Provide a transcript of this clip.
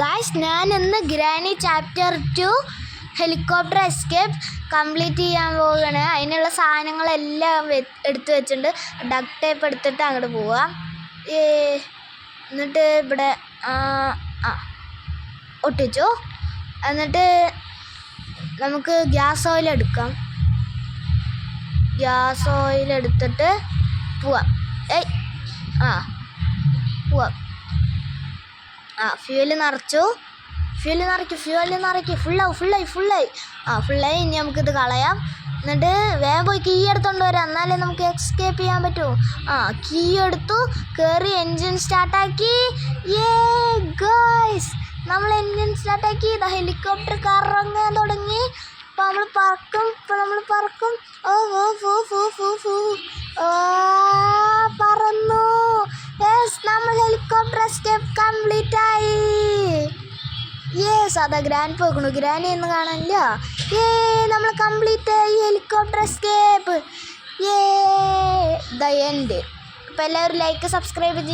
Guys, ഞാൻ ഇന്ന് granny chapter 2 helicopter escape complete ചെയ്യാൻ പോവുകയാണ്. അതിനുള്ള സാധനങ്ങളെല്ലാം എടുത്തു വെച്ചിട്ടുണ്ട്. ഡക്ട് ടേപ്പ് എടുത്തിട്ട് അങ്ങോട്ട് പോവാം. എന്നിട്ട് ഇവിടെ ഒട്ടിച്ചു. എന്നിട്ട് നമുക്ക് ഗ്യാസ് ഓയിൽ എടുക്കാം. ഗ്യാസ് ഓയിൽ എടുത്തിട്ട് പോവാം. പോവാം. ഫ്യൂവൽ നിറച്ചു. ഫ്യൂവൽ നിറയ്ക്ക് ഫുള്ളായി. ഫുള്ളായി. ഇനി നമുക്കിത് കളയാം. എന്നിട്ട് വേഗം പോയി കീ എടുത്തോണ്ട് വരാം, എന്നാലേ നമുക്ക് എസ്കേപ്പ് ചെയ്യാൻ പറ്റൂ. കീ എടുത്തു, കയറി എൻജിൻ സ്റ്റാർട്ടാക്കി. ഗായ്സ്, നമ്മൾ എൻജിൻ സ്റ്റാർട്ടാക്കി. ഹെലികോപ്റ്റർ കറങ്ങാൻ തുടങ്ങി. ഇപ്പം നമ്മൾ പറക്കും. പറന്നു. നമ്മൾ ഹെലികോപ്റ്റർ എസ്കേപ്പ് കംപ്ലീറ്റ് ആയി. അതാ ഗ്രാൻഡ് പോകണു. ഗ്രാനി ഒന്നും കാണാനില്ല. നമ്മൾ കംപ്ലീറ്റ് ആയി ഹെലികോപ്റ്റർ എസ്കേപ്പ്. The end. അപ്പോൾ എല്ലാവരും ലൈക്ക് സബ്സ്ക്രൈബ് ചെയ്യും.